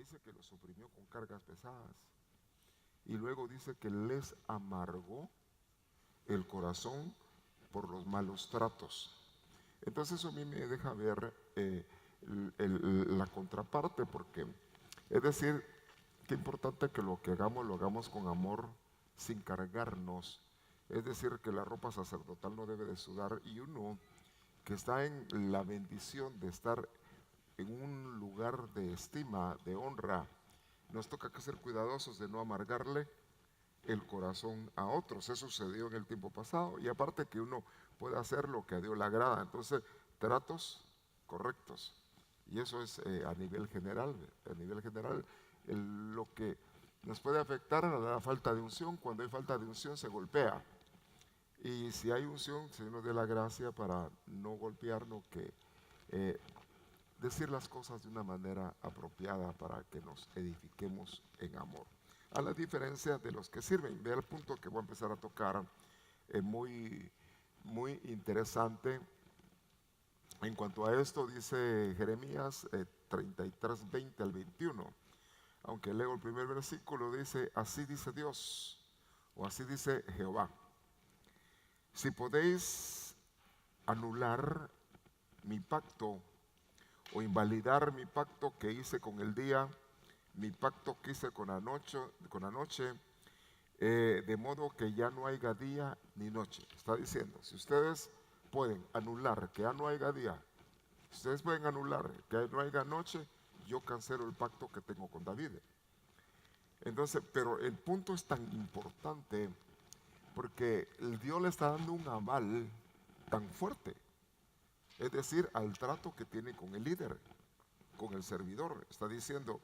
dice que los oprimió con cargas pesadas. Y luego dice que les amargó el corazón por los malos tratos. Entonces eso a mí me deja ver la contraparte, porque es decir, qué importante que lo que hagamos lo hagamos con amor, sin cargarnos. Es decir, que la ropa sacerdotal no debe de sudar, y uno que está en la bendición de estar en un lugar de estima, de honra, nos toca que ser cuidadosos de no amargarle el corazón a otros. Eso sucedió en el tiempo pasado, y aparte que uno puede hacer lo que a Dios le agrada. Entonces, tratos correctos, y eso es a nivel general. A nivel general, lo que nos puede afectar a la falta de unción. Cuando hay falta de unción se golpea, y si hay unción, se nos dé la gracia para no golpearnos, que decir las cosas de una manera apropiada para que nos edifiquemos en amor. A la diferencia de los que sirven. Vea el punto que voy a empezar a tocar, muy, muy interesante. En cuanto a esto, dice Jeremías 33, 20 al 21. Aunque leo el primer versículo, dice: así dice Dios, o así dice Jehová: si podéis anular mi pacto o invalidar mi pacto que hice con el día, mi pacto que hice con la noche, de modo que ya no haya día ni noche. Está diciendo, si ustedes pueden anular que ya no haya día, si ustedes pueden anular que no haya noche, yo cancelo el pacto que tengo con David. Entonces, pero el punto es tan importante, porque el Dios le está dando un aval tan fuerte, es decir, al trato que tiene con el líder, con el servidor. Está diciendo,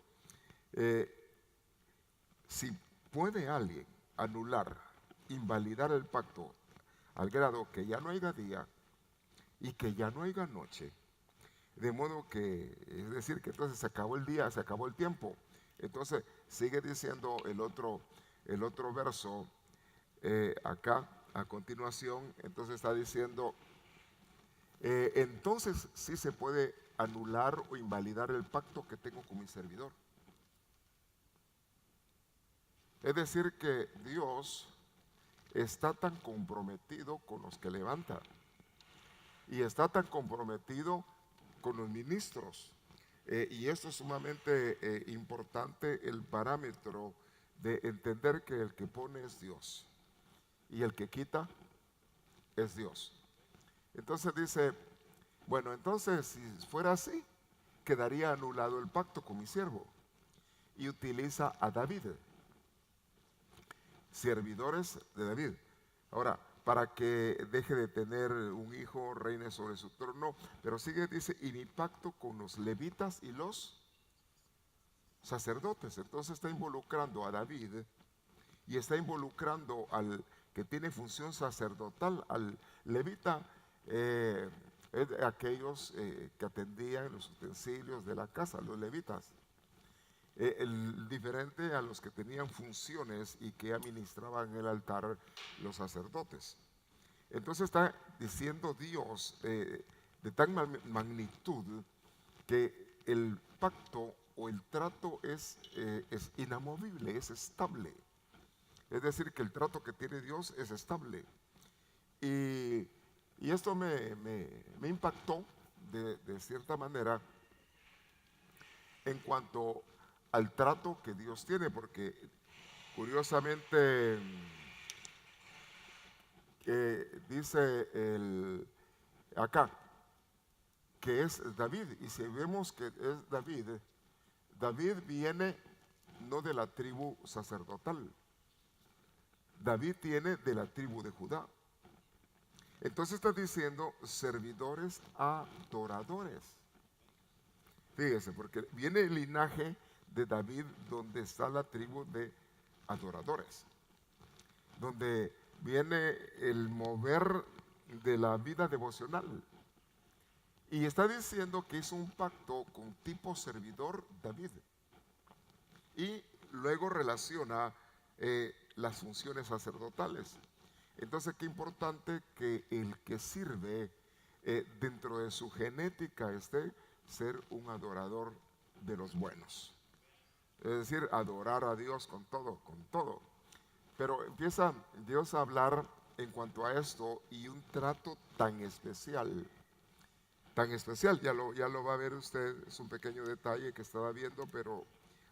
si puede alguien anular, invalidar el pacto al grado que ya no haya día y que ya no haya noche, de modo que, es decir, que entonces se acabó el día, se acabó el tiempo. Entonces sigue diciendo el otro verso, acá a continuación. Entonces está diciendo, entonces sí se puede anular o invalidar el pacto que tengo con mi servidor. Es decir, que Dios está tan comprometido con los que levanta, y está tan comprometido con los ministros. Y esto es sumamente importante, el parámetro de entender que el que pone es Dios y el que quita es Dios. Entonces dice, bueno, entonces si fuera así, quedaría anulado el pacto con mi siervo. Y utiliza a David, servidores de David. Ahora, para que deje de tener un hijo, reine sobre su trono. Pero sigue, dice, y mi pacto con los levitas y los sacerdotes. Entonces está involucrando a David, y está involucrando al que tiene función sacerdotal. Al levita, es de aquellos que atendían los utensilios de la casa, los levitas. Diferente a los que tenían funciones y que administraban el altar, los sacerdotes. Entonces está diciendo Dios de tal magnitud, que el pacto o el trato es inamovible, es estable. Es decir, que el trato que tiene Dios es estable. Y esto me impactó de cierta manera en cuanto al trato que Dios tiene, porque curiosamente dice acá que es David, y si vemos que es David, David viene no de la tribu sacerdotal, David viene de la tribu de Judá. Entonces está diciendo servidores adoradores. Fíjese, porque viene el linaje de David, donde está la tribu de adoradores, donde viene el mover de la vida devocional. Y está diciendo que hizo un pacto con tipo servidor David. Y luego relaciona las funciones sacerdotales. Entonces, qué importante que el que sirve dentro de su genética esté ser un adorador de los buenos. Es decir, adorar a Dios con todo, con todo. Pero empieza Dios a hablar en cuanto a esto y un trato tan especial, ya lo va a ver usted, es un pequeño detalle que estaba viendo, pero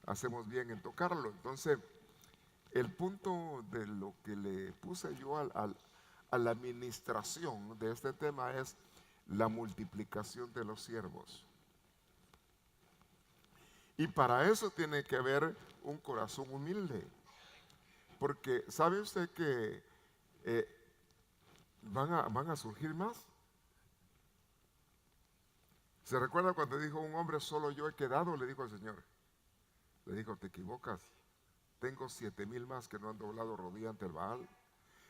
hacemos bien en tocarlo. Entonces, el punto de lo que le puse yo a la administración de este tema es la multiplicación de los siervos. Y para eso tiene que haber un corazón humilde. Porque ¿sabe usted que van a surgir más? ¿Se recuerda cuando dijo un hombre, solo yo he quedado? Le dijo al Señor. Le dijo, te equivocas. Tengo 7,000 más que no han doblado rodilla ante el Baal.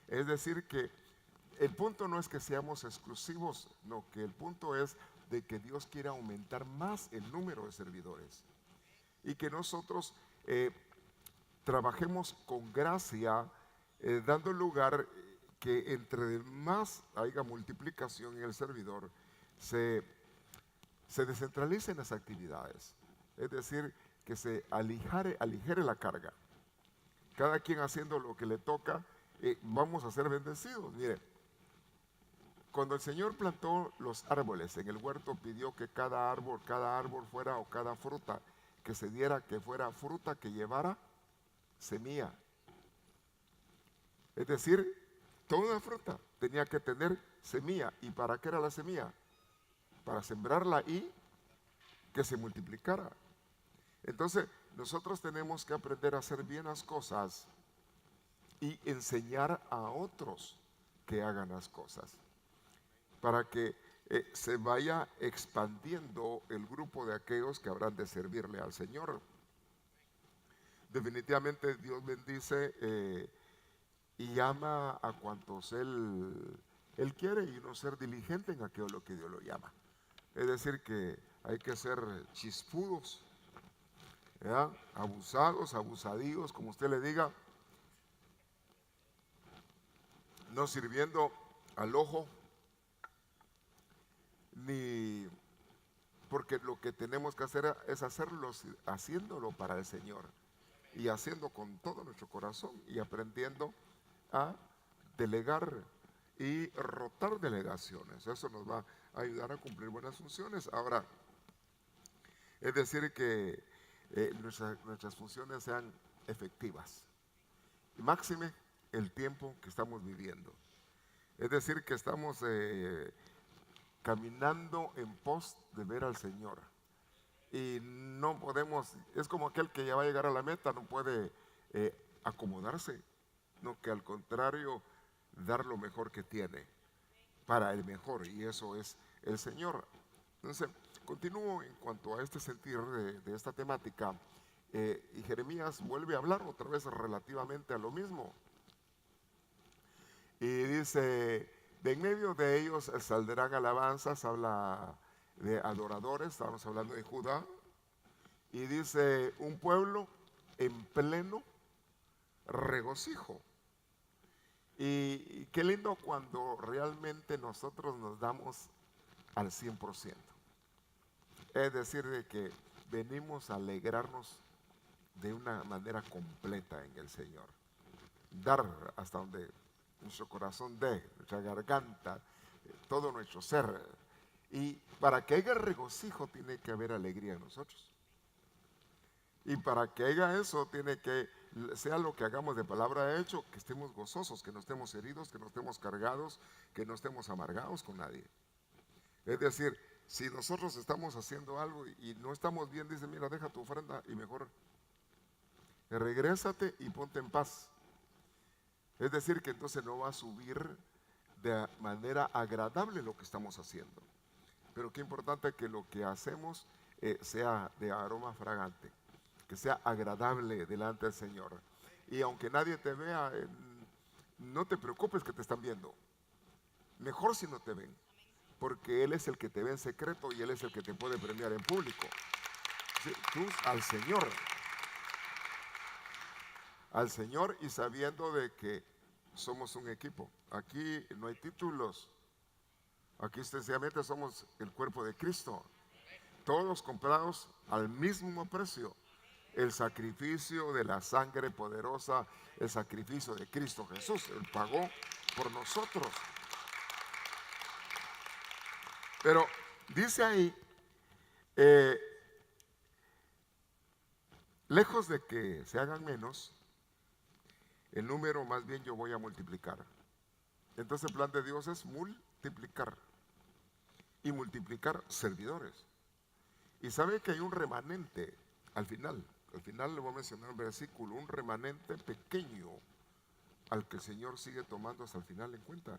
Es decir que el punto no es que seamos exclusivos, no, que el punto es de que Dios quiere aumentar más el número de servidores. Y que nosotros trabajemos con gracia, dando lugar que entre más haya multiplicación en el servidor, se descentralicen las actividades. Es decir, que se aligere la carga. Cada quien haciendo lo que le toca, vamos a ser bendecidos. Mire, cuando el Señor plantó los árboles en el huerto, pidió que cada árbol fuera, o cada fruta que se diera, que fuera fruta que llevara semilla. Es decir, toda fruta tenía que tener semilla. ¿Y para qué era la semilla? Para sembrarla y que se multiplicara. Entonces, nosotros tenemos que aprender a hacer bien las cosas y enseñar a otros que hagan las cosas, para que se vaya expandiendo el grupo de aquellos que habrán de servirle al Señor. Definitivamente Dios bendice y ama a cuantos Él quiere, y no ser diligente en aquello lo que Dios lo llama. Es decir, que hay que ser chispudos, ¿ya? Abusados, abusadillos, como usted le diga, no sirviendo al ojo, ni porque lo que tenemos que hacer es haciéndolo para el Señor, y haciendo con todo nuestro corazón, y aprendiendo a delegar y rotar delegaciones. Eso nos va a ayudar a cumplir buenas funciones. Ahora, es decir que nuestras funciones sean efectivas, y máxime el tiempo que estamos viviendo. Es decir, que estamos caminando en pos de ver al Señor. Y no podemos, es como aquel que ya va a llegar a la meta, no puede acomodarse, no, que al contrario, dar lo mejor que tiene para el mejor, y eso es el Señor. Entonces, continúo en cuanto a este sentir de esta temática, y Jeremías vuelve a hablar otra vez relativamente a lo mismo. Y dice, de en medio de ellos saldrán alabanzas, habla de adoradores, estamos hablando de Judá, y dice, un pueblo en pleno regocijo. Y qué lindo cuando realmente nosotros nos damos al 100%. Es decir, de que venimos a alegrarnos de una manera completa en el Señor. Dar hasta donde nuestro corazón dé, nuestra garganta, todo nuestro ser. Y para que haya regocijo tiene que haber alegría en nosotros. Y para que haya eso tiene que, sea lo que hagamos de palabra de hecho, que estemos gozosos, que no estemos heridos, que no estemos cargados, que no estemos amargados con nadie. Es decir, si nosotros estamos haciendo algo y no estamos bien, dice, mira, deja tu ofrenda y mejor regrésate y ponte en paz. Es decir, que entonces no va a subir de manera agradable lo que estamos haciendo. Pero qué importante que lo que hacemos sea de aroma fragante, que sea agradable delante del Señor. Y aunque nadie te vea, no te preocupes que te están viendo. Mejor si no te ven, porque Él es el que te ve en secreto y Él es el que te puede premiar en público. Sí, tú al Señor, y sabiendo de que somos un equipo. Aquí no hay títulos, aquí sencillamente somos el cuerpo de Cristo, todos comprados al mismo precio. el sacrificio de la sangre poderosa, el sacrificio de Cristo Jesús. Él pagó por nosotros. Pero dice ahí, eh, lejos de que se hagan menos, el número más bien yo voy a multiplicar. Entonces el plan de Dios es multiplicar y multiplicar servidores. Y sabe que hay un remanente al final. Al final le voy a mencionar un versículo, un remanente pequeño al que el Señor sigue tomando hasta el final en cuenta.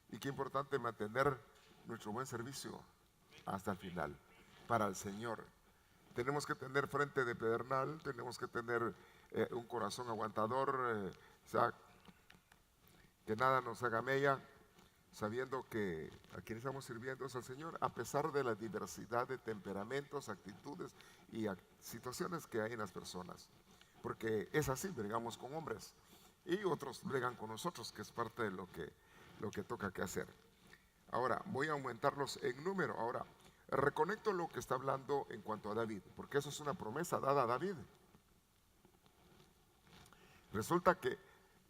Y qué importante mantener nuestro buen servicio hasta el final para el Señor. Tenemos que tener frente de pedernal, tenemos que tener un corazón aguantador, o sea, que nada nos haga mella, sabiendo que a quien estamos sirviendo es al Señor, a pesar de la diversidad de temperamentos, actitudes y situaciones que hay en las personas. Porque es así, bregamos con hombres y otros bregan con nosotros, que es parte de lo que toca que hacer. Ahora, voy a aumentarlos en número. Ahora, reconecto lo que está hablando en cuanto a David, porque eso es una promesa dada a David. Resulta que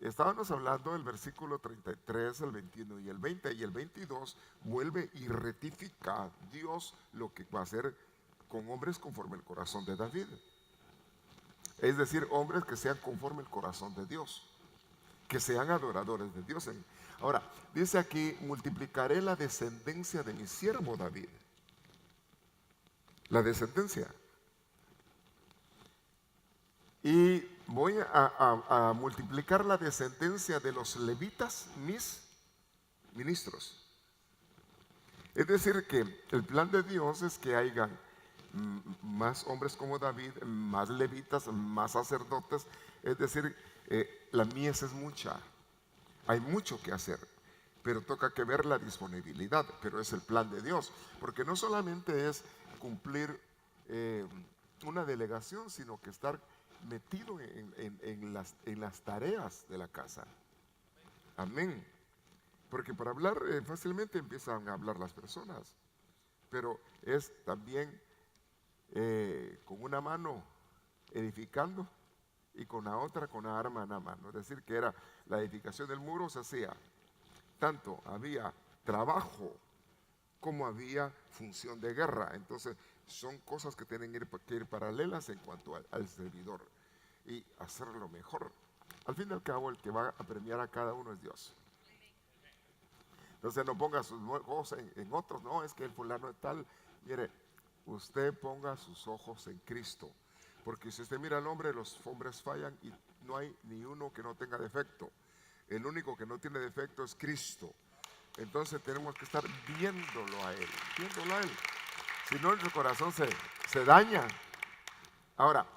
estábamos hablando del versículo 33, el 21 y el 20, y el 22 vuelve y rectifica Dios lo que va a hacer con hombres conforme el corazón de David. Es decir, hombres que sean conforme el corazón de Dios, que sean adoradores de Dios. Ahora, dice aquí, multiplicaré la descendencia de mi siervo David. La descendencia. Y voy a multiplicar la descendencia de los levitas, mis ministros. Es decir, que el plan de Dios es que hayan más hombres como David, más levitas, más sacerdotes. Es decir, la mies es mucha. Hay mucho que hacer, pero toca que ver la disponibilidad. Pero es el plan de Dios, porque no solamente es cumplir una delegación, sino que estar metido en las tareas de la casa. Amén. Porque para hablar fácilmente empiezan a hablar las personas, pero es también con una mano edificando y con la otra con la arma en la mano. Es decir, que era la edificación del muro, se hacía tanto, había trabajo como había función de guerra. Entonces son cosas que tienen que ir paralelas en cuanto al servidor y hacerlo mejor. Al fin y al cabo, el que va a premiar a cada uno es Dios. Entonces no ponga sus ojos en otros, no, es que el fulano es tal. Mire, usted ponga sus ojos en Cristo, porque si usted mira al hombre, los hombres fallan y no hay ni uno que no tenga defecto. El único que no tiene defecto es Cristo. Entonces tenemos que estar viéndolo a Él, si no nuestro corazón se daña. Ahora,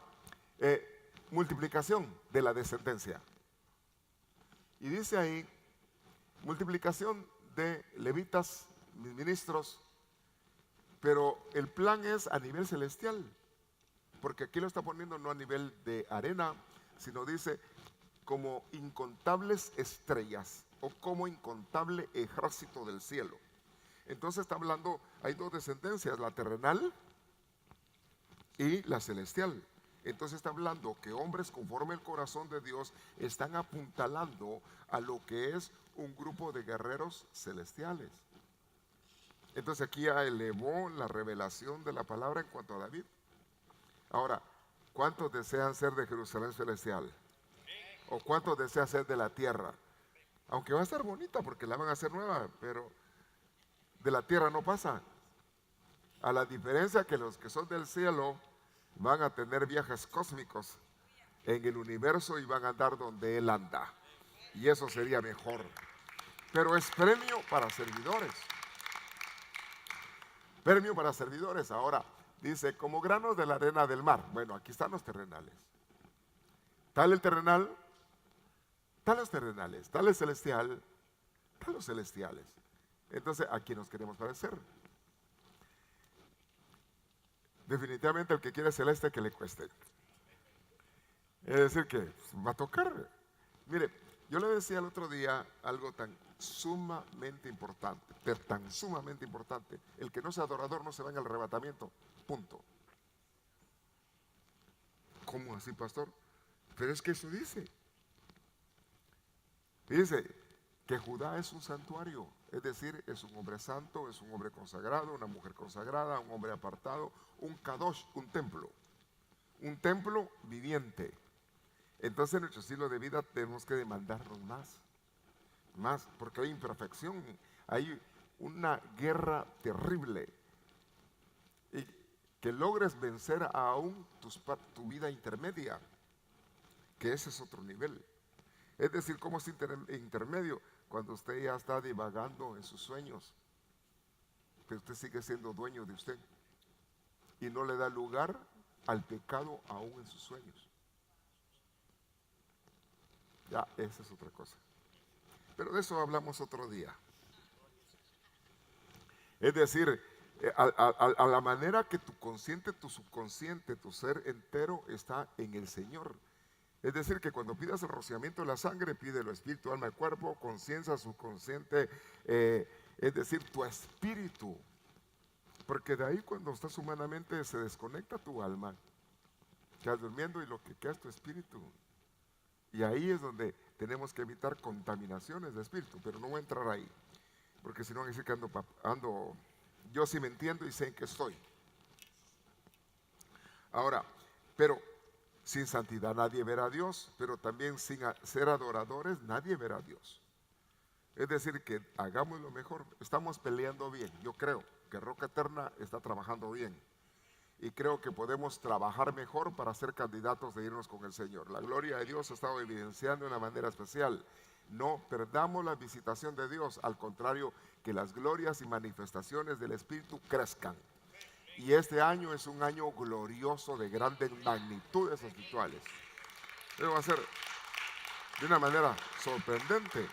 multiplicación de la descendencia. Y dice ahí, multiplicación de levitas, mis ministros, pero el plan es a nivel celestial, porque aquí lo está poniendo no a nivel de arena, sino dice como incontables estrellas o como incontable ejército del cielo. Entonces está hablando, hay dos descendencias, la terrenal y la celestial. Entonces está hablando que hombres conforme el corazón de Dios están apuntalando a lo que es un grupo de guerreros celestiales. Entonces aquí ya elevó la revelación de la palabra en cuanto a David. Ahora, ¿cuántos desean ser de Jerusalén celestial? ¿O cuántos desean ser de la tierra? Aunque va a estar bonita porque la van a hacer nueva, pero de la tierra no pasa. A la diferencia que los que son del cielo van a tener viajes cósmicos en el universo y van a andar donde Él anda. Y eso sería mejor. Pero es premio para servidores. Premio para servidores. Ahora, dice, como granos de la arena del mar. Bueno, aquí están los terrenales. Tal el terrenal, tal los terrenales, tal el celestial, tal los celestiales. Entonces, ¿a quién nos queremos parecer? Definitivamente el que quiere celeste, que le cueste. Es decir, que va a tocar. Mire, yo le decía el otro día algo tan sumamente importante, tan sumamente importante. El que no sea adorador no se va en el arrebatamiento, punto. ¿Cómo así, pastor? Pero es que eso dice. Dice que Judá es un santuario, es decir, es un hombre santo, es un hombre consagrado, una mujer consagrada, un hombre apartado, un kadosh, un templo viviente. Entonces en nuestro estilo de vida tenemos que demandarnos más, porque hay imperfección, hay una guerra terrible. Y que logres vencer aún tu vida intermedia, que ese es otro nivel. Es decir, ¿cómo es intermedio? Cuando usted ya está divagando en sus sueños, pero usted sigue siendo dueño de usted y no le da lugar al pecado aún en sus sueños. Ya, esa es otra cosa. Pero de eso hablamos otro día. Es decir, a la manera que tu consciente, tu subconsciente, tu ser entero está en el Señor. Es decir, que cuando pidas el rociamiento de la sangre, pídelo espíritu, alma y cuerpo, conciencia, subconsciente, es decir, tu espíritu. Porque de ahí cuando estás humanamente se desconecta tu alma, quedas durmiendo y lo que queda es tu espíritu. Y ahí es donde tenemos que evitar contaminaciones de espíritu, pero no voy a entrar ahí, porque si no van a decir que ando, yo sí me entiendo y sé en qué estoy. Ahora, pero sin santidad nadie verá a Dios, pero también sin ser adoradores nadie verá a Dios. Es decir, que hagamos lo mejor. Estamos peleando bien. Yo creo que Roca Eterna está trabajando bien. Y creo que podemos trabajar mejor para ser candidatos de irnos con el Señor. La gloria de Dios ha estado evidenciando de una manera especial. No perdamos la visitación de Dios. Al contrario, que las glorias y manifestaciones del Espíritu crezcan. Y este año es un año glorioso de grandes magnitudes espirituales. Debe va a ser de una manera sorprendente.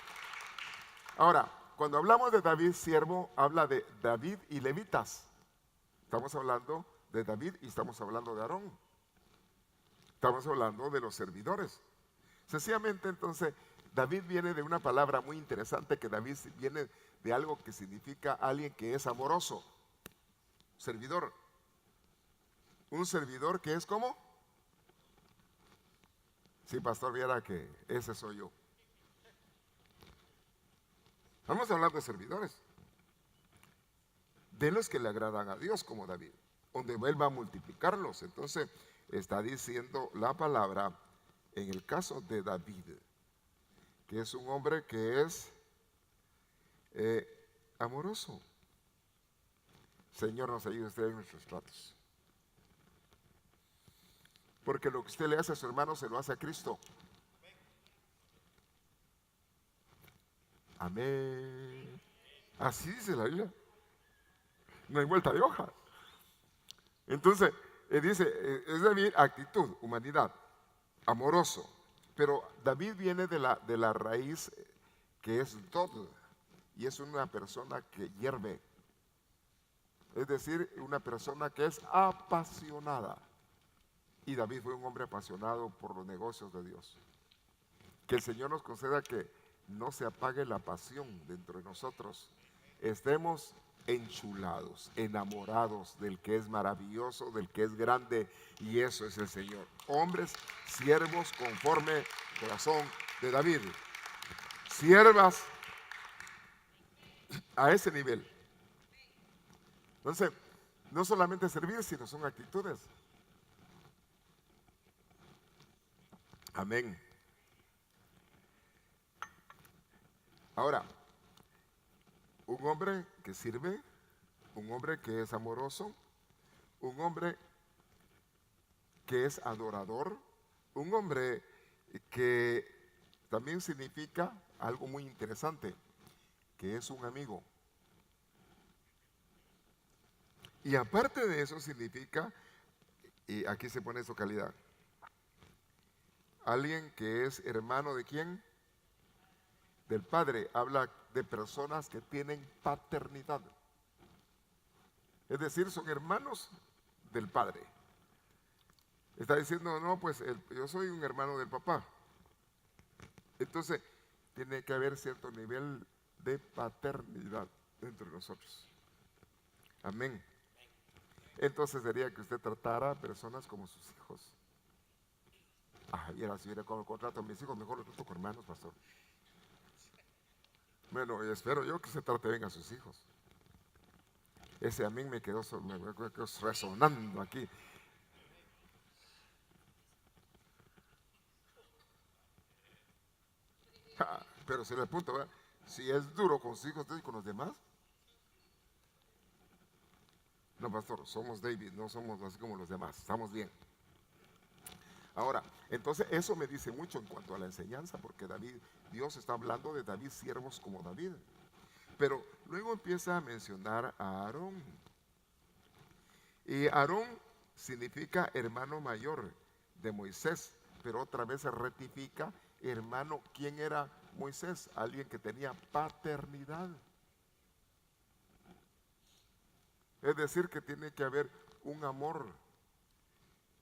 Ahora, cuando hablamos de David siervo, habla de David y levitas. Estamos hablando de David y estamos hablando de Aarón. Estamos hablando de los servidores. Sencillamente, entonces, David viene de una palabra muy interesante, que David viene de algo que significa alguien que es amoroso. Servidor. Un servidor que es como. Sí, pastor, viera que ese soy yo. Estamos hablando de servidores, de los que le agradan a Dios, como David, donde Él va a multiplicarlos. Entonces está diciendo la palabra en el caso de David, que es un hombre que es amoroso. Señor, nos ayude usted en nuestros tratos, porque lo que usted le hace a su hermano se lo hace a Cristo. Amén. Así dice la Biblia. No hay vuelta de hoja. Entonces, dice, es David, actitud, humanidad, amoroso. Pero David viene de la raíz que es Dod, y es una persona que hierve. Es decir, una persona que es apasionada. Y David fue un hombre apasionado por los negocios de Dios. Que el Señor nos conceda que no se apague la pasión dentro de nosotros. Estemos enchulados, enamorados del que es maravilloso, del que es grande, y eso es el Señor. Hombres, siervos conforme al corazón de David. Siervas a ese nivel. Entonces, no solamente servir, sino son actitudes. Amén. Ahora, un hombre que sirve, un hombre que es amoroso, un hombre que es adorador, un hombre que también significa algo muy interesante, que es un amigo. Y aparte de eso significa, y aquí se pone su calidad, alguien que es hermano de ¿quién? Del Padre. Habla de personas que tienen paternidad. Es decir, son hermanos del Padre. Está diciendo, no, pues yo soy un hermano del papá. Entonces, tiene que haber cierto nivel de paternidad entre nosotros. Amén. Entonces sería que usted tratara a personas como sus hijos. Y ahora si viene con el contrato a mis hijos, mejor los trato con hermanos, pastor. Bueno, espero yo que se trate bien a sus hijos. Ese amén me quedó resonando aquí. Pero si el punto, ¿verdad? Si es duro con sus hijos y con los demás. No, pastor, somos David, no somos así como los demás, estamos bien. Ahora, entonces eso me dice mucho en cuanto a la enseñanza, porque Dios está hablando de David, siervos como David. Pero luego empieza a mencionar a Aarón. Y Aarón significa hermano mayor de Moisés, pero otra vez se rectifica hermano. ¿Quién era Moisés? Alguien que tenía paternidad. Es decir, que tiene que haber un amor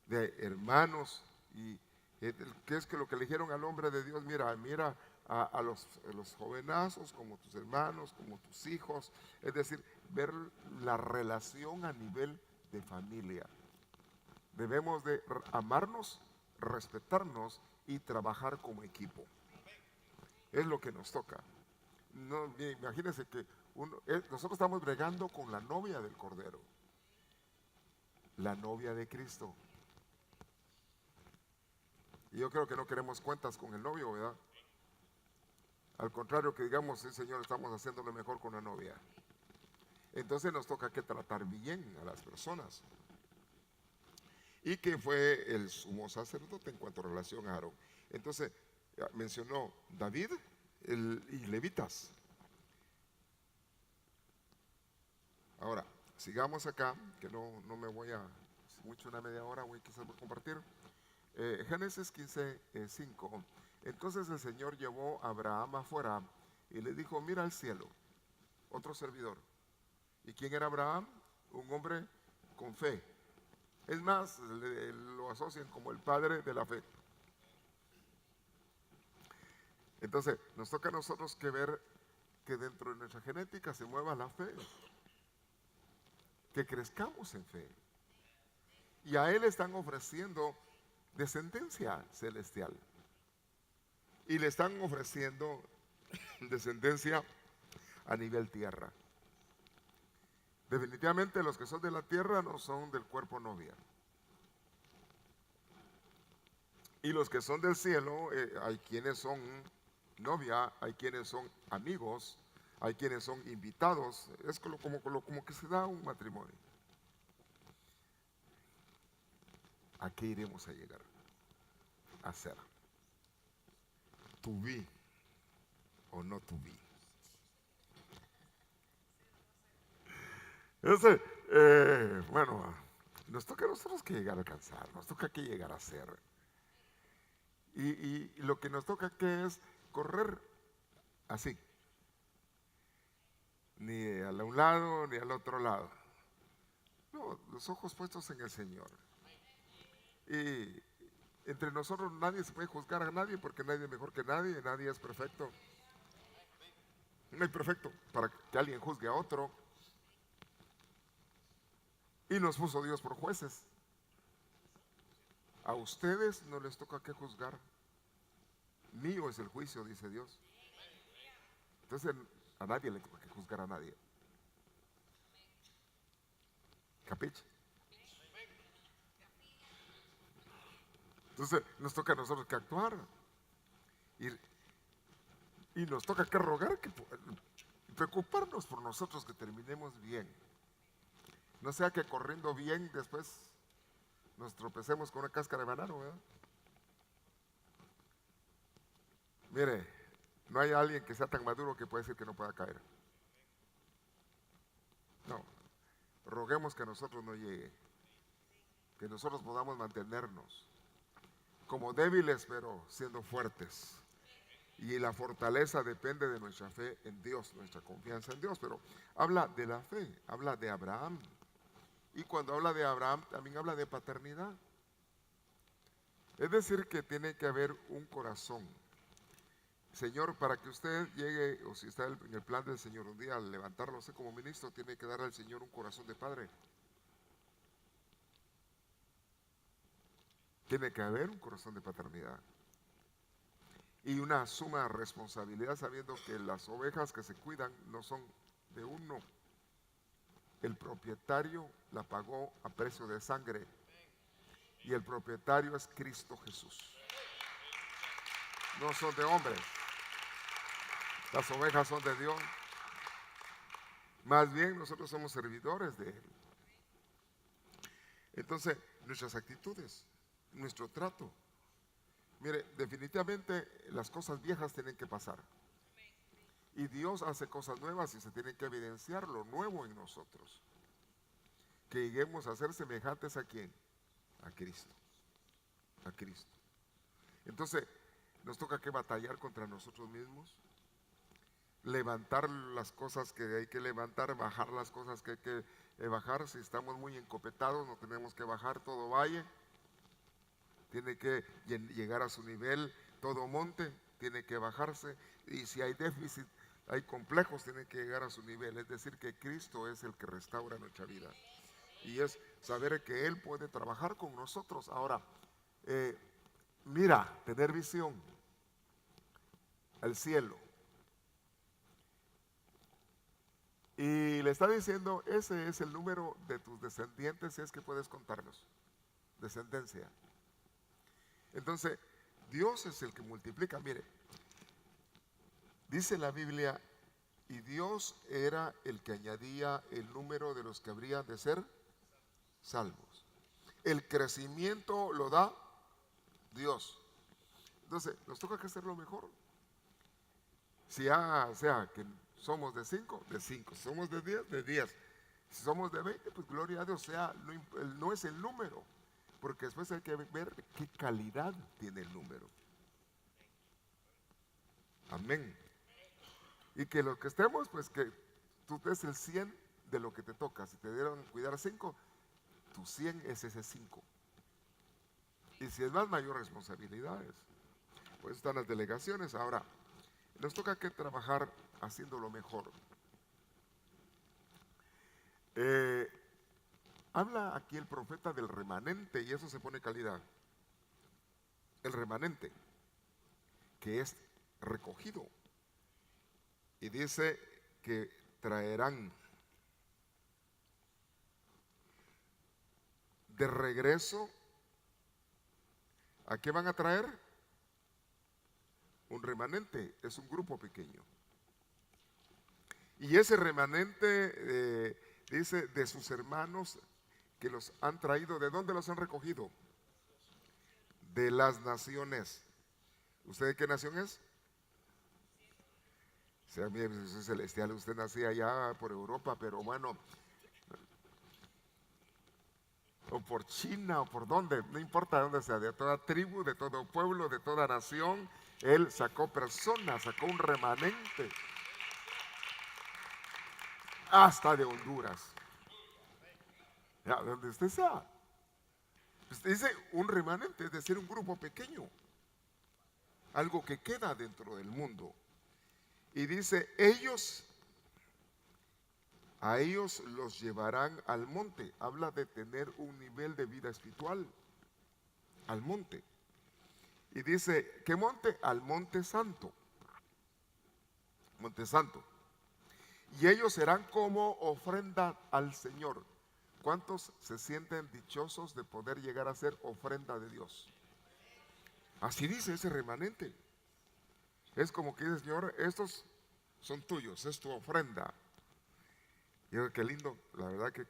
de hermanos. Y ¿qué es que lo que le dijeron al hombre de Dios? Mira a los jovenazos como tus hermanos, como tus hijos. Es decir, ver la relación a nivel de familia. Debemos de amarnos, respetarnos y trabajar como equipo. Es lo que nos toca. No, imagínense que nosotros estamos bregando con la novia del Cordero, la novia de Cristo. Y yo creo que no queremos cuentas con el novio, ¿verdad? Al contrario, que digamos, sí, Señor, estamos haciendo lo mejor con la novia. Entonces nos toca que tratar bien a las personas. Y que fue el sumo sacerdote en cuanto a relación a Aarón. Entonces mencionó David y levitas. Ahora, sigamos acá, que no me voy a mucho, una media hora, voy quizás a compartir. Génesis 15:5. Entonces el Señor llevó a Abraham afuera y le dijo: mira al cielo, otro servidor. ¿Y quién era Abraham? Un hombre con fe. Es más, lo asocian como el padre de la fe. Entonces, nos toca a nosotros que ver que dentro de nuestra genética se mueva la fe, que crezcamos en fe. Y a él están ofreciendo descendencia celestial. Y le están ofreciendo descendencia a nivel tierra. Definitivamente los que son de la tierra no son del cuerpo novia. Y los que son del cielo, hay quienes son novia, hay quienes son amigos, hay quienes son invitados. Es como que se da un matrimonio. ¿A qué iremos a llegar? A ser to be o no to be. Entonces, bueno, nos toca a nosotros que llegar a alcanzar, nos toca que llegar a ser. Y lo que nos toca que es correr así, ni a un lado ni al otro lado. No, los ojos puestos en el Señor. Y entre nosotros nadie se puede juzgar a nadie, porque nadie es mejor que nadie, nadie es perfecto. No hay perfecto para que alguien juzgue a otro. Y nos puso Dios por jueces. A ustedes no les toca que juzgar. Mío es el juicio, dice Dios. Entonces a nadie le toca que juzgar a nadie. ¿Capiche? Entonces nos toca a nosotros que actuar. Y nos toca que rogar, que preocuparnos por nosotros, que terminemos bien. No sea que corriendo bien después nos tropecemos con una cáscara de banano, ¿verdad? Mire, no hay alguien que sea tan maduro que pueda decir que no pueda caer. No, roguemos que a nosotros no llegue, que nosotros podamos mantenernos como débiles pero siendo fuertes. Y la fortaleza depende de nuestra fe en Dios, nuestra confianza en Dios. Pero habla de la fe, habla de Abraham. Y cuando habla de Abraham también habla de paternidad. Es decir, que tiene que haber un corazón. Señor, para que usted llegue, o si está en el plan del Señor un día al levantarlo como ministro, tiene que dar al Señor un corazón de padre. Tiene que haber un corazón de paternidad y una suma responsabilidad, sabiendo que las ovejas que se cuidan no son de uno. El propietario la pagó a precio de sangre y el propietario es Cristo Jesús. No son de hombres. Las ovejas son de Dios. Más bien nosotros somos servidores de Él. Entonces, nuestras actitudes, nuestro trato. Mire, definitivamente las cosas viejas tienen que pasar. Y Dios hace cosas nuevas y se tiene que evidenciar lo nuevo en nosotros. Que lleguemos a ser semejantes ¿a quién? A Cristo. A Cristo. Entonces, nos toca que batallar contra nosotros mismos. Levantar las cosas que hay que levantar, bajar las cosas que hay que bajar. Si estamos muy encopetados, no tenemos que bajar todo valle. Tiene que llegar a su nivel, todo monte tiene que bajarse. Y si hay déficit, hay complejos, tiene que llegar a su nivel. Es decir, que Cristo es el que restaura nuestra vida. Y es saber que Él puede trabajar con nosotros. Ahora, mira, tener visión al cielo. Y le está diciendo, ese es el número de tus descendientes, si es que puedes contarlos. Descendencia. Entonces, Dios es el que multiplica. Mire, dice la Biblia, y Dios era el que añadía el número de los que habrían de ser salvos. El crecimiento lo da Dios. Entonces, nos toca que hacerlo mejor. Si sea que somos de 5, de 5. Si somos de 10, de 10. Si somos de 20, pues gloria a Dios. No es el número, porque después hay que ver qué calidad tiene el número. Amén. Y que los que estemos, pues que tú des el 100 de lo que te toca. Si te dieron cuidar 5, tu 100 es ese 5. Y si es más, mayor responsabilidades. Pues están las delegaciones. Ahora, nos toca que trabajar haciéndolo mejor. Habla aquí el profeta del remanente, y eso se pone calidad. El remanente, que es recogido. Y dice que traerán de regreso. ¿A qué van a traer? Un remanente, es un grupo pequeño. Y ese remanente dice de sus hermanos que los han traído. ¿De dónde los han recogido? De las naciones. ¿Usted de qué nación es? O sea, mire, es celestial, usted nacía allá por Europa, pero bueno, o por China, o por dónde, no importa de dónde sea, de toda tribu, de todo pueblo, de toda nación, Él sacó personas, sacó un remanente, hasta de Honduras, ya, donde usted sea. Usted dice un remanente, es decir, un grupo pequeño, algo que queda dentro del mundo. Y dice, a ellos los llevarán al monte. Habla de tener un nivel de vida espiritual, al monte. Y dice, ¿qué monte? Al monte santo. Monte santo. Y ellos serán como ofrenda al Señor. ¿Cuántos se sienten dichosos de poder llegar a ser ofrenda de Dios? Así dice ese remanente. Es como que dice, Señor, estos son tuyos, es tu ofrenda. Y qué lindo, la verdad que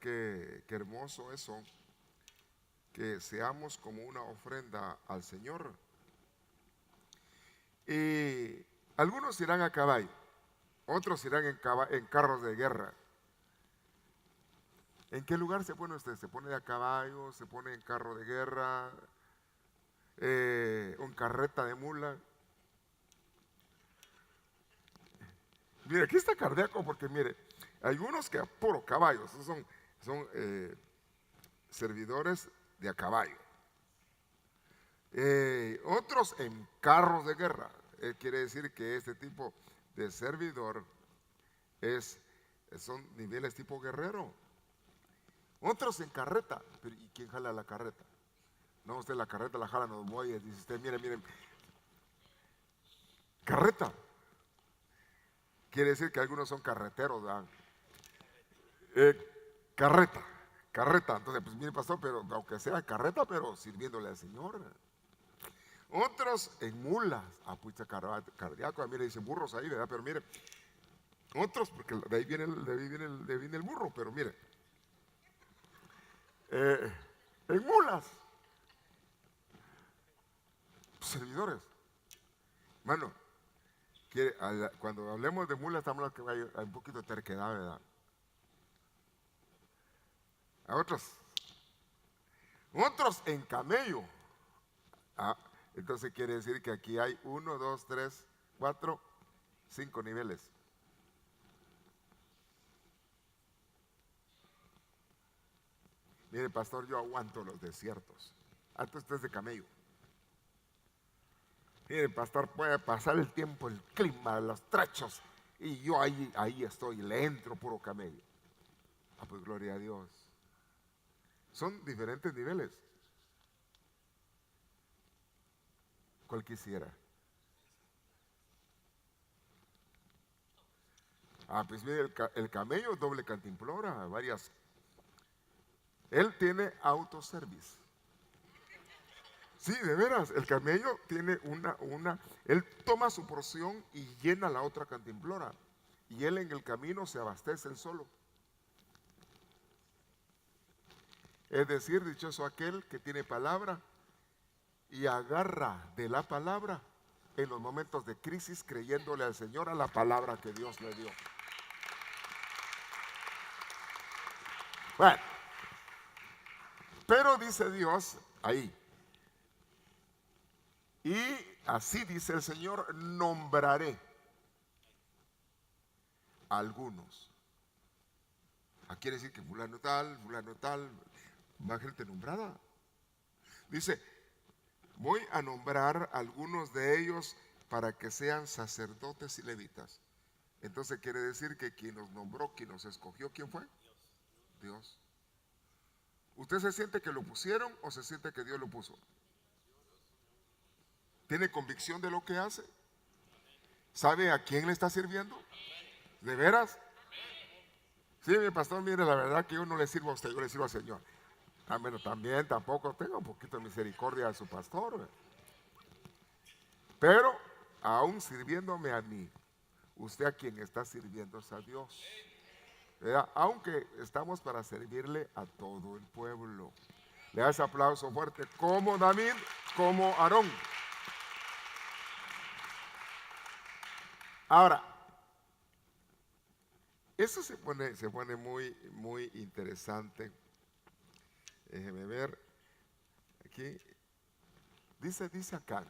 qué hermoso eso, que seamos como una ofrenda al Señor. Y algunos irán a caballo, otros irán en carros de guerra. ¿En qué lugar se pone usted? ¿Se pone a caballo? ¿Se pone en carro de guerra? ¿O en carreta de mula? Mire, aquí está cardíaco porque mire, hay unos que a puro caballo, son servidores de a caballo. Otros en carros de guerra. Quiere decir que este tipo de servidor son niveles tipo guerrero. Otros en carreta. ¿Y quién jala la carreta? No, usted la carreta la jala los bueyes. Dice usted, miren, carreta. Quiere decir que algunos son carreteros, ¿verdad? Carreta. Entonces, pues mire, pastor, pero aunque sea carreta, pero sirviéndole al Señor. Otros en mulas. Pucha, cardíaco. Mire, dice burros ahí, ¿verdad? Pero mire, otros, porque de ahí viene el burro, pero mire, en mulas, servidores. Mano, cuando hablemos de mulas, estamos hablando que hay un poquito de terquedad, ¿verdad? A otros en camello. Entonces quiere decir que aquí hay 1, 2, 3, 4, 5 niveles. Mire, pastor, yo aguanto los desiertos. Entonces usted es de camello. Mire, pastor, puede pasar el tiempo, el clima, los trechos, y yo ahí estoy, le entro puro camello. Pues gloria a Dios. Son diferentes niveles. ¿Cuál quisiera? Pues mire, el camello doble cantimplora, varias. Él tiene autoservice. Sí, de veras, el camello tiene él toma su porción y llena la otra cantimplora. Y él en el camino se abastece él solo. Es decir, dichoso aquel que tiene palabra y agarra de la palabra en los momentos de crisis, creyéndole al Señor a la palabra que Dios le dio. Bueno, pero dice Dios ahí, y así dice el Señor, nombraré a algunos. Quiere decir que fulano tal, más gente nombrada. Dice, voy a nombrar a algunos de ellos para que sean sacerdotes y levitas. Entonces quiere decir que quien nos nombró, quien nos escogió, ¿quién fue? Dios. ¿Usted se siente que lo pusieron o se siente que Dios lo puso? ¿Tiene convicción de lo que hace? ¿Sabe a quién le está sirviendo? ¿De veras? Sí, mi pastor, mire, la verdad que yo no le sirvo a usted, yo le sirvo al Señor. Bueno, también tampoco tengo un poquito de misericordia de su pastor. Pero, aún sirviéndome a mí, usted a quien está sirviendo es a Dios. ¿Verdad? Aunque estamos para servirle a todo el pueblo. Le da ese aplauso fuerte, como David, como Aarón. Ahora, eso se pone muy, muy interesante. Déjeme ver. Aquí. Dice acá.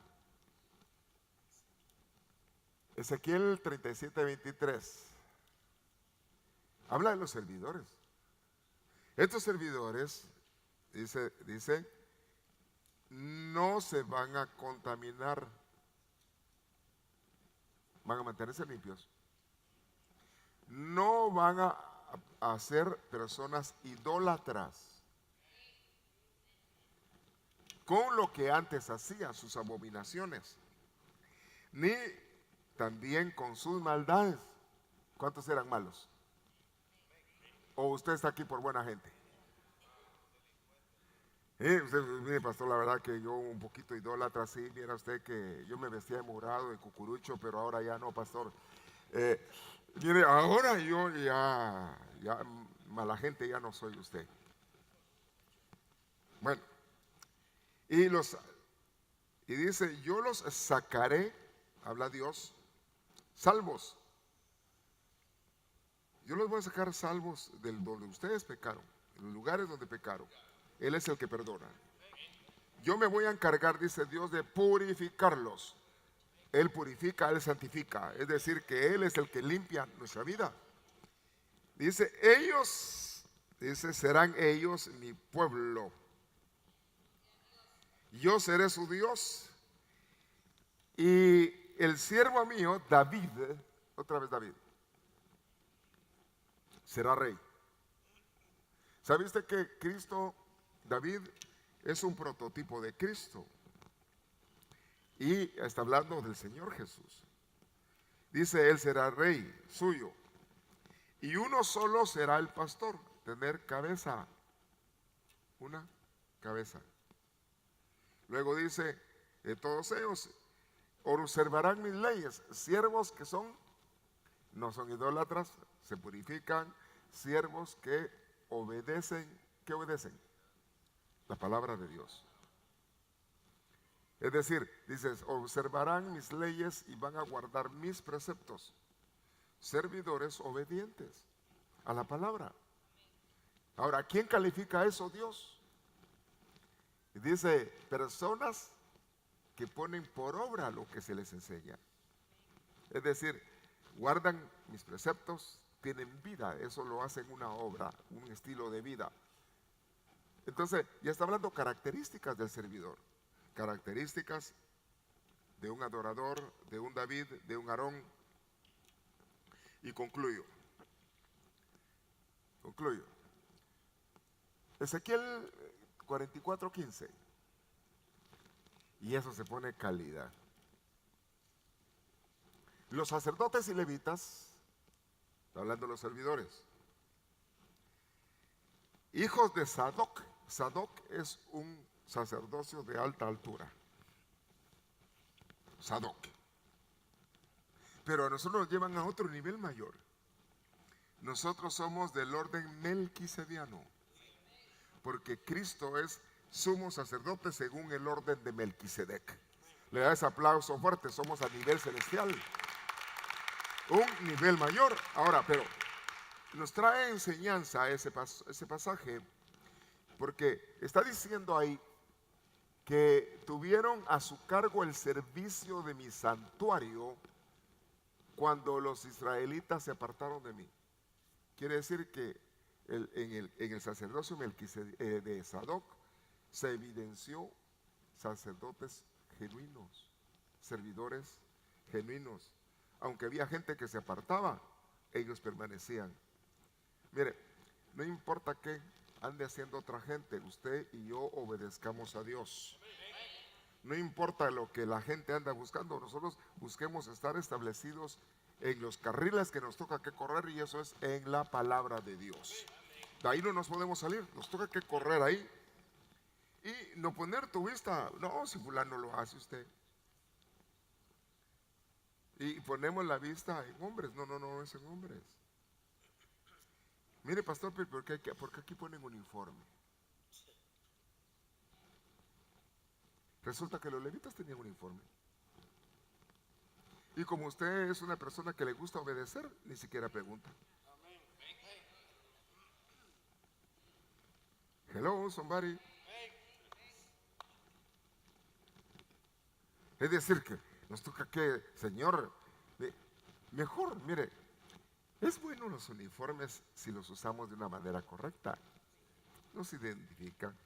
Ezequiel 37:23. Habla de los servidores. Estos servidores, dice, no se van a contaminar. Van a mantenerse limpios. No van a ser personas idólatras con lo que antes hacían, sus abominaciones, ni también con sus maldades. ¿Cuántos eran malos? ¿O usted está aquí por buena gente? Mire, pastor, la verdad que yo un poquito idólatra, sí, mira usted que yo me vestía de morado, de cucurucho, pero ahora ya no, pastor. Mire, ahora yo ya mala gente ya no soy usted. Bueno, y dice, yo los sacaré, habla Dios, salvos. Yo los voy a sacar salvos de donde ustedes pecaron, en los lugares donde pecaron. Él es el que perdona. Yo me voy a encargar, dice Dios, de purificarlos. Él purifica, Él santifica. Es decir, que Él es el que limpia nuestra vida. Dice, serán ellos mi pueblo. Yo seré su Dios. Y el siervo mío, David, otra vez David, será rey. ¿Sabe usted que David es un prototipo de Cristo. Y está hablando del Señor Jesús. Dice, Él será rey suyo. Y uno solo será el pastor. Tener cabeza. Una cabeza. Luego dice, de todos ellos, observarán mis leyes. Siervos que no son idólatras, se purifican. Siervos que obedecen. ¿Qué obedecen? La palabra de Dios. Es decir, dices, observarán mis leyes y van a guardar mis preceptos. Servidores obedientes a la palabra. Ahora, ¿quién califica eso? Dios. Y dice, personas que ponen por obra lo que se les enseña. Es decir, guardan mis preceptos, tienen vida, eso lo hacen una obra, un estilo de vida. Entonces, ya está hablando características del servidor. Características de un adorador, de un David, de un Aarón. Y concluyo. Ezequiel 44:15. Y eso se pone calidad. Los sacerdotes y levitas, está hablando de los servidores, hijos de Sadoc. Sadoc es un sacerdocio de alta altura. Sadoc. Pero a nosotros nos llevan a otro nivel mayor. Nosotros somos del orden melquisediano, porque Cristo es sumo sacerdote según el orden de Melquisedec. Le da ese aplauso fuerte, somos a nivel celestial, un nivel mayor. Ahora, pero nos trae enseñanza ese pasaje, porque está diciendo ahí que tuvieron a su cargo el servicio de mi santuario cuando los israelitas se apartaron de mí. Quiere decir que en el sacerdocio de Sadoc se evidenció sacerdotes genuinos, servidores genuinos. Aunque había gente que se apartaba, ellos permanecían. Mire, no importa qué ande haciendo otra gente, usted y yo obedezcamos a Dios. No importa lo que la gente anda buscando, nosotros busquemos estar establecidos en los carriles que nos toca que correr, y eso es en la palabra de Dios. De ahí no nos podemos salir, nos toca que correr ahí. Y no poner tu vista, no, si fulano lo hace usted. Y ponemos la vista en hombres, no es en hombres. Mire, pastor, ¿por qué aquí ponen uniforme? Resulta que los levitas tenían uniforme. Y como usted es una persona que le gusta obedecer, ni siquiera pregunta. Hello, somebody. Es decir, que nos toca que, Señor, mejor, mire, es bueno los uniformes si los usamos de una manera correcta. Nos identifican.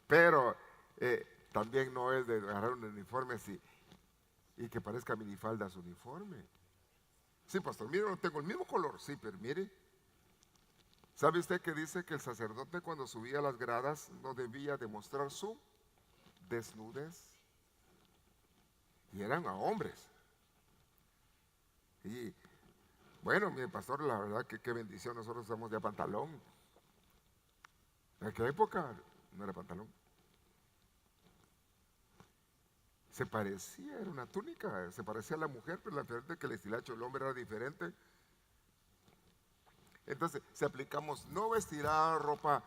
Pero también no es de agarrar un uniforme así y que parezca minifalda su uniforme. Sí, pastor, mire, no tengo el mismo color. Sí, pero mire, ¿sabe usted que dice que el sacerdote cuando subía a las gradas no debía demostrar su desnudez? Y eran a hombres. Y bueno, mi pastor, la verdad que qué bendición, nosotros usamos ya pantalón. En aquella época no era pantalón. Se parecía, era una túnica, se parecía a la mujer, pero la diferencia es que el estilacho del hombre era diferente. Entonces, si aplicamos, no vestirá ropa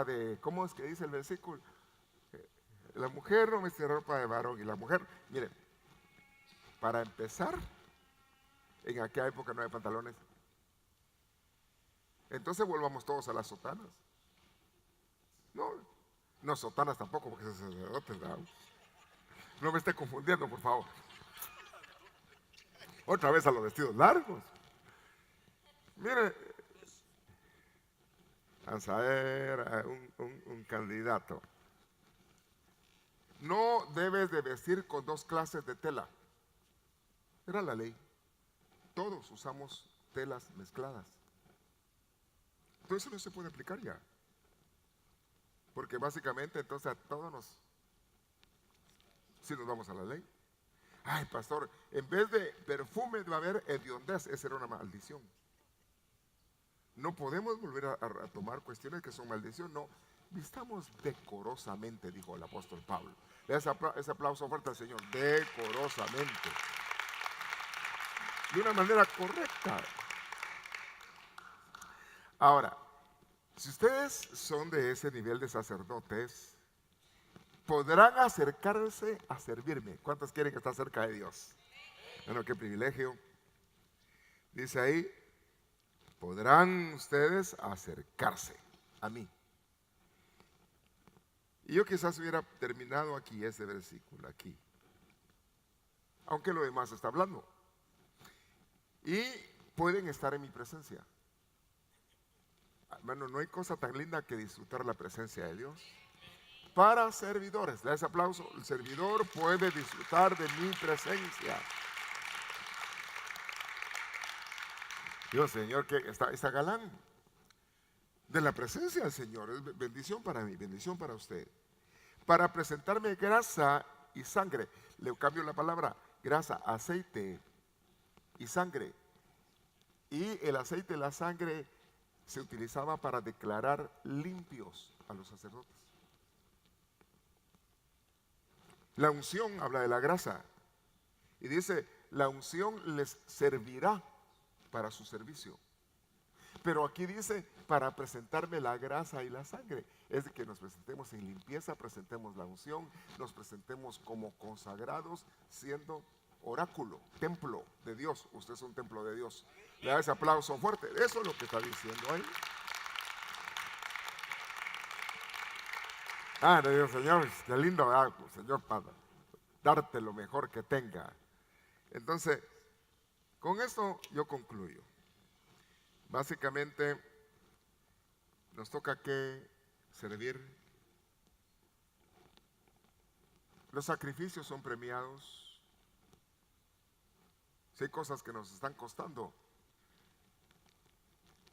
de, ¿cómo es que dice el versículo? La mujer no vestirá ropa de varón. Y la mujer, miren, para empezar, en aquella época no había pantalones. Entonces volvamos todos a las sotanas. No sotanas tampoco, porque son sacerdotes, ¿verdad? No me esté confundiendo, por favor. Otra vez a los vestidos largos. Mire, Ansaer, un candidato. No debes de vestir con dos clases de tela. Era la ley. Todos usamos telas mezcladas. Todo eso no se puede aplicar ya. Porque básicamente entonces a todos si nos vamos a la ley. Ay, pastor, en vez de perfume va a haber hediondez. Esa era una maldición. No podemos volver a tomar cuestiones que son maldición. No, vistamos decorosamente, dijo el apóstol Pablo. Ese aplauso fuerte al Señor. Decorosamente. De una manera correcta. Ahora, si ustedes son de ese nivel de sacerdotes, podrán acercarse a servirme. ¿Cuántos quieren estar cerca de Dios? Bueno, qué privilegio. Dice ahí, podrán ustedes acercarse a mí. Y yo quizás hubiera terminado aquí ese versículo, aquí. Aunque lo demás está hablando. Y pueden estar en mi presencia. Bueno, no hay cosa tan linda que disfrutar la presencia de Dios. Para servidores, le das aplauso. El servidor puede disfrutar de mi presencia. Dios, Señor, que está galán de la presencia del Señor. Es bendición para mí, bendición para usted. Para presentarme grasa y sangre. Le cambio la palabra, grasa, aceite y sangre. Y el aceite y la sangre se utilizaba para declarar limpios a los sacerdotes. La unción habla de la grasa. Y dice, la unción les servirá para su servicio. Pero aquí dice, para presentarme la grasa y la sangre. Es de que nos presentemos en limpieza, presentemos la unción, nos presentemos como consagrados, siendo oráculo, templo de Dios. Usted es un templo de Dios. Le da ese aplauso fuerte. Eso es lo que está diciendo ahí. Le digo, Señor, qué lindo, Señor, para darte lo mejor que tenga. Entonces, con esto yo concluyo. Básicamente, nos toca que servir. Los sacrificios son premiados. Si hay cosas que nos están costando,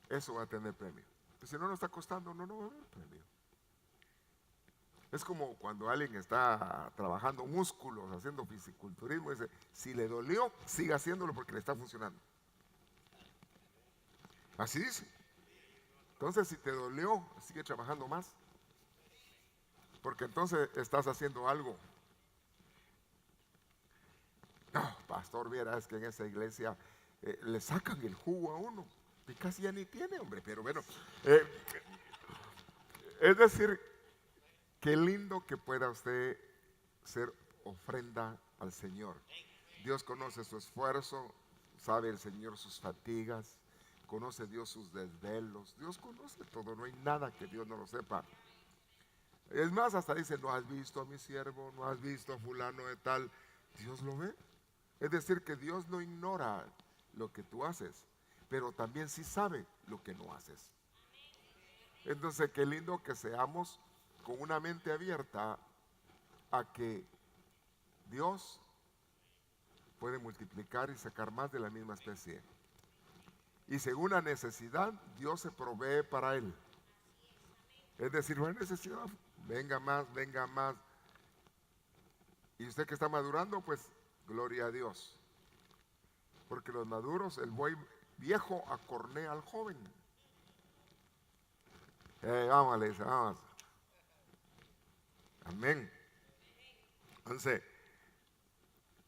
eso va a tener premio. Pero si no nos está costando, no va a haber premio. Es como cuando alguien está trabajando músculos, haciendo fisiculturismo, dice, si le dolió, siga haciéndolo porque le está funcionando. Así dice. Entonces, si te dolió, sigue trabajando más. Porque entonces estás haciendo algo. No, pastor, viera, es que en esa iglesia le sacan el jugo a uno. Y casi ya ni tiene, hombre. Pero bueno, es decir, qué lindo que pueda usted ser ofrenda al Señor. Dios conoce su esfuerzo, sabe el Señor sus fatigas, conoce Dios sus desvelos. Dios conoce todo, no hay nada que Dios no lo sepa. Es más, hasta dice, no has visto a mi siervo, no has visto a fulano de tal. Dios lo ve. Es decir, que Dios no ignora lo que tú haces, pero también sí sabe lo que no haces. Entonces, qué lindo que seamos con una mente abierta a que Dios puede multiplicar y sacar más de la misma especie. Y según la necesidad, Dios se provee para él. Es decir, no hay necesidad, venga más, venga más. Y usted que está madurando, pues gloria a Dios. Porque los maduros, el buey viejo acornea al joven. Vamos, le dice, vamos. Amén. Entonces,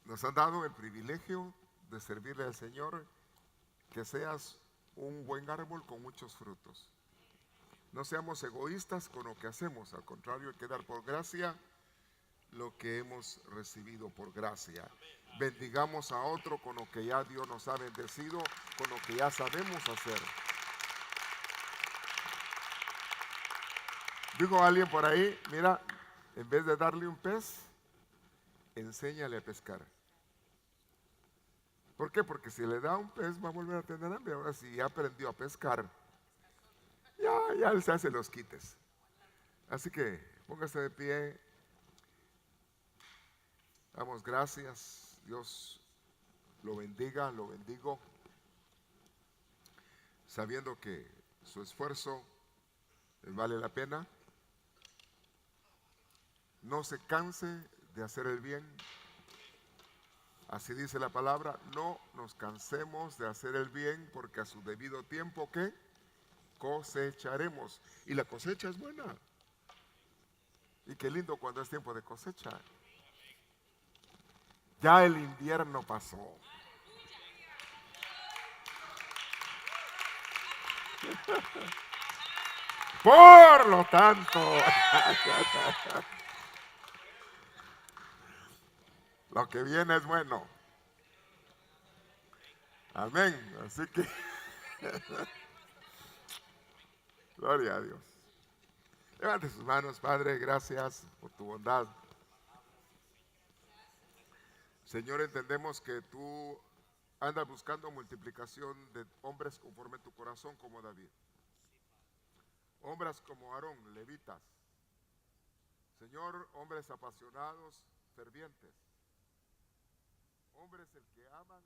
nos han dado el privilegio de servirle al Señor, que seas un buen árbol con muchos frutos. No seamos egoístas con lo que hacemos, al contrario, hay que dar por gracia lo que hemos recibido por gracia. Bendigamos a otro con lo que ya Dios nos ha bendecido, con lo que ya sabemos hacer. Dijo alguien por ahí, mira, en vez de darle un pez, enséñale a pescar. ¿Por qué? Porque si le da un pez va a volver a tener hambre. Ahora si ya aprendió a pescar, ya se hace los quites. Así que póngase de pie. Damos gracias. Dios lo bendiga, lo bendigo. Sabiendo que su esfuerzo vale la pena. no se canse de hacer el bien. Así dice la palabra, no nos cansemos de hacer el bien, porque a su debido tiempo, ¿qué? Cosecharemos. Y la cosecha es buena. Y qué lindo cuando es tiempo de cosecha. Ya el invierno pasó. Por lo tanto, lo que viene es bueno. Amén. Así que, gloria a Dios. Levante sus manos, Padre, gracias por tu bondad. Señor, entendemos que tú andas buscando multiplicación de hombres conforme a tu corazón como David. Hombres como Aarón, levitas. Señor, hombres apasionados, fervientes. Hombres el que aman